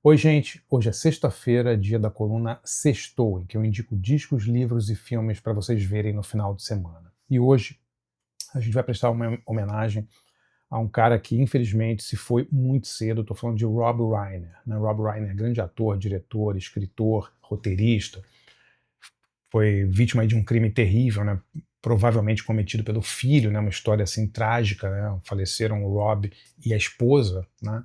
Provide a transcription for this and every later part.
Oi, gente. Hoje é sexta-feira, dia da coluna Sextou, em que eu indico discos, livros e filmes para vocês verem no final de semana. E hoje a gente vai prestar uma homenagem a um cara que infelizmente se foi muito cedo. Estou falando de Rob Reiner, né? Rob Reiner, grande ator, diretor, escritor, roteirista, foi vítima aí de um crime terrível, né? Provavelmente cometido pelo filho, né? Uma história assim trágica, né? Faleceram o Rob e a esposa, né?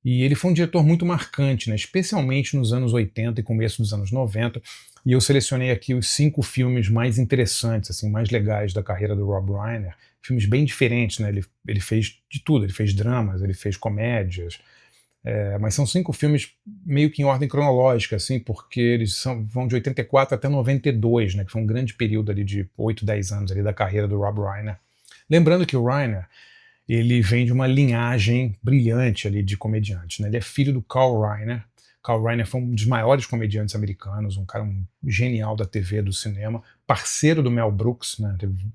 E ele foi um diretor muito marcante, né? Especialmente nos anos 80 e começo dos anos 90. E eu selecionei aqui os 5 filmes mais interessantes, assim, mais legais da carreira do Rob Reiner. Filmes bem diferentes, né? Ele fez de tudo, ele fez dramas, ele fez comédias, mas são 5 filmes meio que em ordem cronológica, assim, porque vão de 84 até 92, né? Que foi um grande período ali de 8, 10 anos ali da carreira do Rob Reiner. Lembrando que o Reiner ele vem de uma linhagem brilhante ali de comediantes, né? Ele é filho do Carl Reiner. Carl Reiner foi um dos maiores comediantes americanos, um cara genial da TV, do cinema, parceiro do Mel Brooks, né? Teve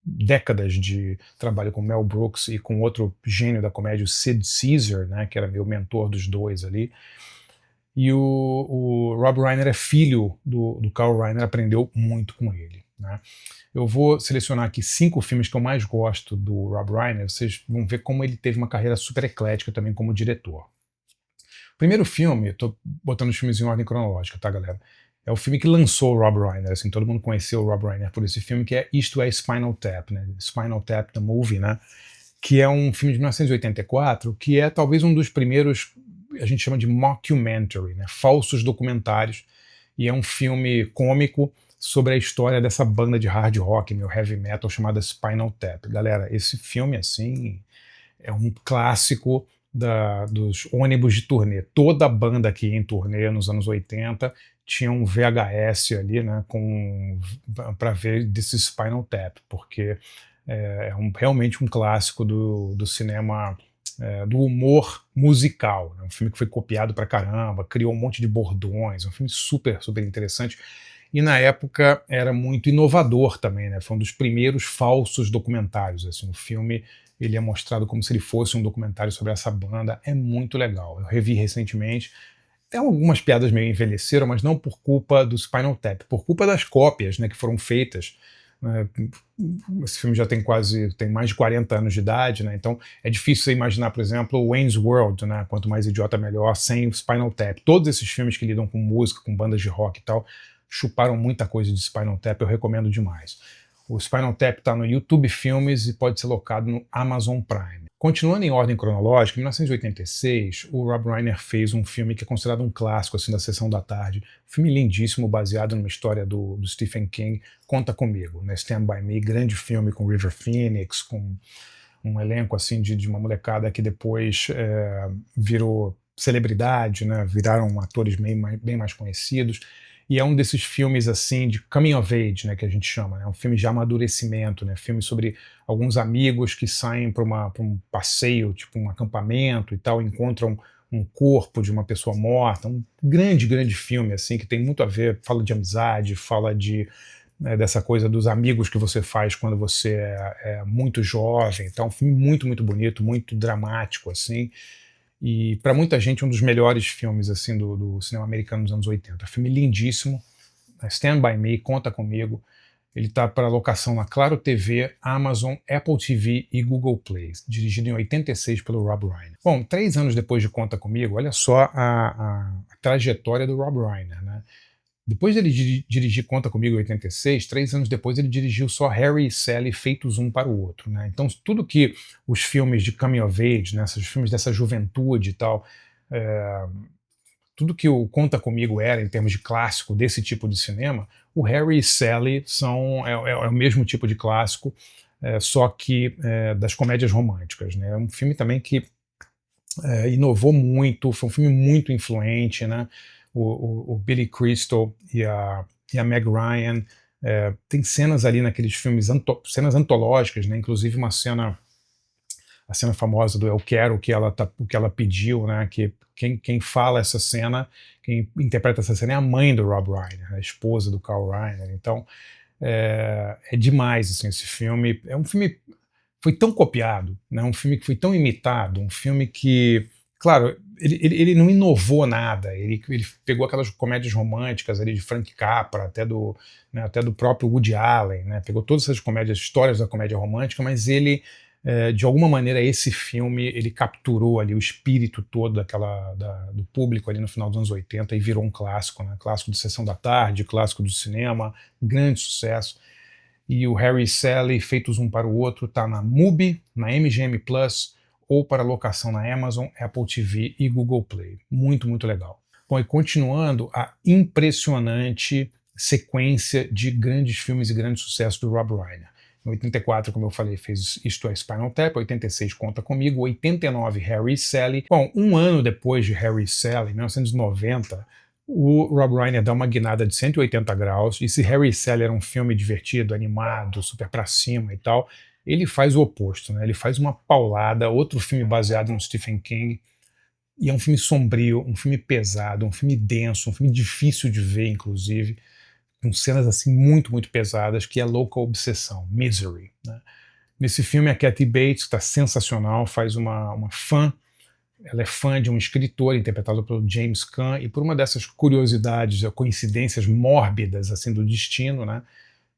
décadas de trabalho com Mel Brooks e com outro gênio da comédia, o Sid Caesar, né? Que era meu mentor dos dois ali. E o Rob Reiner é filho do Carl Reiner, aprendeu muito com ele, né? Eu vou selecionar aqui 5 filmes que eu mais gosto do Rob Reiner. Vocês vão ver como ele teve uma carreira super eclética também como diretor. O primeiro filme, tô botando os filmes em ordem cronológica, tá, galera? É o filme que lançou o Rob Reiner, assim, todo mundo conheceu o Rob Reiner por esse filme, que é Isto é Spinal Tap, né? Spinal Tap, the movie, né? Que é um filme de 1984, que é talvez um dos primeiros, a gente chama de mockumentary, né? Falsos documentários, e é um filme cômico sobre a história dessa banda de hard rock, meu heavy metal, chamada Spinal Tap. Galera, esse filme, assim, é um clássico dos ônibus de turnê. Toda banda que ia em turnê nos anos 80 tinha um VHS ali, né, para ver desse Spinal Tap, porque realmente um clássico do cinema, do humor musical. É um filme que foi copiado pra caramba, criou um monte de bordões, um filme super, super interessante. E na época era muito inovador também, né? Foi um dos primeiros falsos documentários. Assim, o filme ele é mostrado como se ele fosse um documentário sobre essa banda. É muito legal. Eu revi recentemente. Tem algumas piadas meio envelheceram, mas não por culpa do Spinal Tap, por culpa das cópias, né, que foram feitas. Né? Esse filme já tem mais de 40 anos de idade, né? Então é difícil você imaginar, por exemplo, o Wayne's World, né? Quanto mais idiota melhor, sem o Spinal Tap. Todos esses filmes que lidam com música, com bandas de rock e tal, chuparam muita coisa de Spinal Tap, eu recomendo demais. O Spinal Tap está no YouTube Filmes e pode ser locado no Amazon Prime. Continuando em ordem cronológica, em 1986, o Rob Reiner fez um filme que é considerado um clássico assim da sessão da tarde. Um filme lindíssimo, baseado numa história do Stephen King, Conta Comigo, né? Stand By Me, grande filme com River Phoenix, com um elenco assim de uma molecada que depois virou celebridade, né? Viraram atores bem mais conhecidos. E é um desses filmes assim de coming of age, né, que a gente chama, né? Um filme de amadurecimento, né? Filme sobre alguns amigos que saem para um passeio, tipo um acampamento e tal, encontram um corpo de uma pessoa morta, um grande, grande filme assim que tem muito a ver, fala de amizade, fala dessa coisa dos amigos que você faz quando você é muito jovem. Então, um filme muito, muito bonito, muito dramático assim. E para muita gente um dos melhores filmes assim do cinema americano dos anos 80. Filme lindíssimo, Stand By Me, Conta Comigo. Ele está para locação na Claro TV, Amazon, Apple TV e Google Play, dirigido em 86 pelo Rob Reiner. Bom, 3 anos depois de Conta Comigo, olha só a trajetória do Rob Reiner, né? Depois dele dirigir Conta Comigo em 86, 3 anos depois ele dirigiu só Harry e Sally feitos um para o outro, né? Então tudo que os filmes de coming of age, né, esses filmes dessa juventude e tal, é, tudo que o Conta Comigo era em termos de clássico desse tipo de cinema, o Harry e Sally é o mesmo tipo de clássico, só que das comédias românticas, né? É um filme também que inovou muito, foi um filme muito influente, né? O Billy Crystal e a Meg Ryan, tem cenas ali naqueles filmes, cenas antológicas, né? Inclusive a cena famosa do Eu Quero, o que ela pediu, né? Que quem fala essa cena, quem interpreta essa cena é a mãe do Rob Reiner, a esposa do Carl Reiner. Então é demais assim, esse filme. É um filme foi tão copiado, né? Um filme que foi tão imitado, um filme que, claro, ele não inovou nada, ele pegou aquelas comédias românticas ali de Frank Capra, até do próprio Woody Allen, né, pegou todas essas comédias, histórias da comédia romântica, mas ele, de alguma maneira, esse filme, ele capturou ali o espírito todo do público ali no final dos anos 80 e virou um clássico, né, clássico de sessão da tarde, clássico do cinema, grande sucesso. E o Harry e Sally, feitos um para o outro, está na MUBI, na MGM Plus, ou para locação na Amazon, Apple TV e Google Play. Muito, muito legal. Bom, e continuando a impressionante sequência de grandes filmes e grandes sucessos do Rob Reiner. Em 84, como eu falei, fez Isto é Spinal Tap, 86 Conta Comigo, 89 Harry e Sally. Bom, um ano depois de Harry e Sally, em 1990, o Rob Reiner dá uma guinada de 180 graus, e se Harry e Sally era um filme divertido, animado, super pra cima e tal, ele faz o oposto, né? Ele faz uma paulada, outro filme baseado no Stephen King, e é um filme sombrio, um filme pesado, um filme denso, um filme difícil de ver, inclusive, com cenas assim muito, muito pesadas, que é Louca Obsessão, Misery, né? Nesse filme a Kathy Bates, que está sensacional, faz uma fã. Ela é fã de um escritor interpretado pelo James Caan, e por uma dessas curiosidades, coincidências mórbidas assim do destino, né,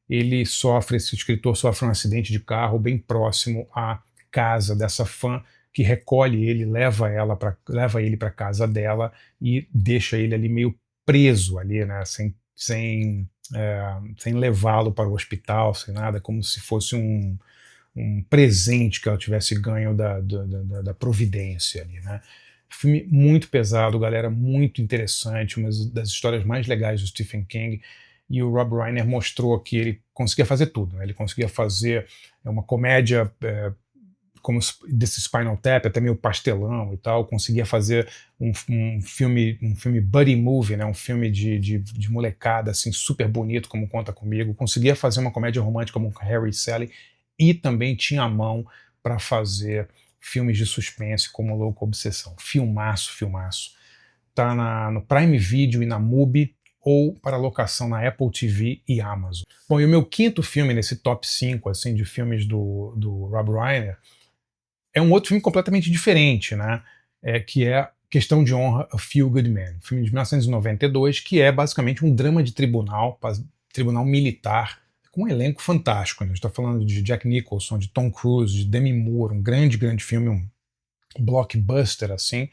esse escritor sofre um acidente de carro bem próximo à casa dessa fã, que recolhe ele, leva ele para casa dela e deixa ele ali meio preso ali, né, sem levá-lo para o hospital, sem nada, como se fosse um presente que ela tivesse ganho da providência ali, né? Filme muito pesado, galera, muito interessante, uma das histórias mais legais do Stephen King, e o Rob Reiner mostrou que ele conseguia fazer tudo, né? Ele conseguia fazer uma comédia como desse Spinal Tap, até meio pastelão e tal, conseguia fazer um filme buddy movie, né? Um filme de molecada assim, super bonito, como Conta Comigo, conseguia fazer uma comédia romântica como Harry e Sally, e também tinha a mão para fazer filmes de suspense como Louca Obsessão. Filmaço, filmaço. Tá no Prime Video e na MUBI, ou para locação na Apple TV e Amazon. Bom, e o meu quinto filme nesse top 5 assim, de filmes do Rob Reiner é um outro filme completamente diferente, né? Que é Questão de Honra, A Few Good Men, filme de 1992, que é basicamente um drama de tribunal militar, com um elenco fantástico, né? A gente está falando de Jack Nicholson, de Tom Cruise, de Demi Moore, um grande, grande filme, um blockbuster, assim,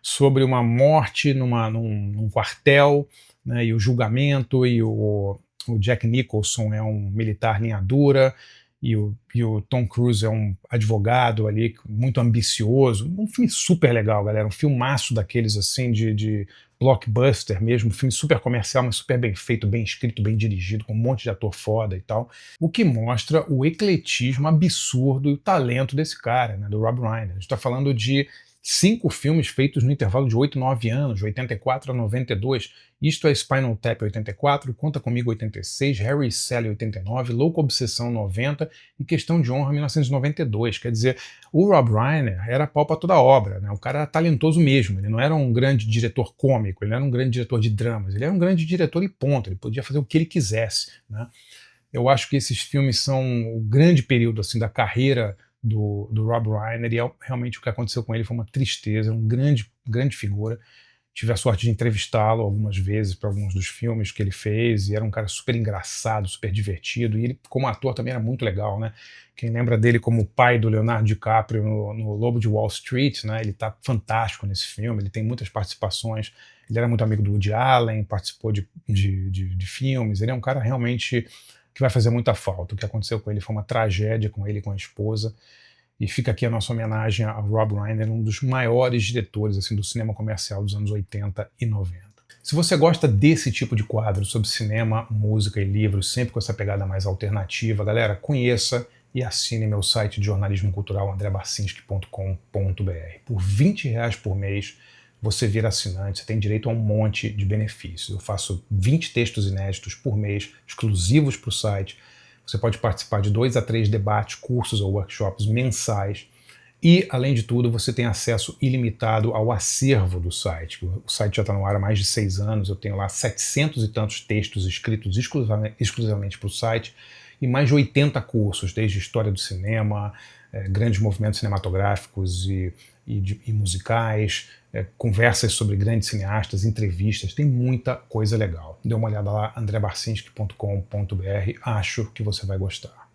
sobre uma morte num quartel, né, e o julgamento, e o Jack Nicholson é um militar linha dura, e o Tom Cruise é um advogado ali, muito ambicioso. Um filme super legal, galera, um filmaço daqueles assim de blockbuster mesmo, um filme super comercial, mas super bem feito, bem escrito, bem dirigido, com um monte de ator foda e tal, o que mostra o ecletismo absurdo e o talento desse cara, né, do Rob Reiner. A gente está falando de 5 filmes feitos no intervalo de 8, 9 anos, de 84 a 92. Isto é Spinal Tap 84, Conta Comigo 86, Harry e Sally 89, Louca Obsessão 90 e Questão de Honra 1992. Quer dizer, o Rob Reiner era pau pra toda obra, né? O cara era talentoso mesmo, ele não era um grande diretor cômico, ele não era um grande diretor de dramas, ele era um grande diretor e ponto, ele podia fazer o que ele quisesse, né? Eu acho que esses filmes são o grande período assim, da carreira do Rob Reiner, e realmente o que aconteceu com ele foi uma tristeza, um grande, grande figura. Tive a sorte de entrevistá-lo algumas vezes para alguns dos filmes que ele fez, e era um cara super engraçado, super divertido, e ele como ator também era muito legal, né? Quem lembra dele como o pai do Leonardo DiCaprio no Lobo de Wall Street, né? Ele tá fantástico nesse filme, ele tem muitas participações, ele era muito amigo do Woody Allen, participou de filmes, ele é um cara realmente que vai fazer muita falta. O que aconteceu com ele foi uma tragédia, com ele e com a esposa, e fica aqui a nossa homenagem a Rob Reiner, um dos maiores diretores assim, do cinema comercial dos anos 80 e 90. Se você gosta desse tipo de quadro sobre cinema, música e livros, sempre com essa pegada mais alternativa, galera, conheça e assine meu site de jornalismo cultural, andrebarcinski.com.br. Por R$20 por mês, você vira assinante, você tem direito a um monte de benefícios. Eu faço 20 textos inéditos por mês, exclusivos para o site. Você pode participar de 2 a 3 debates, cursos ou workshops mensais. E, além de tudo, você tem acesso ilimitado ao acervo do site. O site já está no ar há mais de 6 anos, eu tenho lá 700 e tantos textos escritos exclusivamente para o site, e mais de 80 cursos, desde História do Cinema, grandes movimentos cinematográficos e musicais, conversas sobre grandes cineastas, entrevistas, tem muita coisa legal. Dê uma olhada lá, andrebarcinski.com.br, acho que você vai gostar.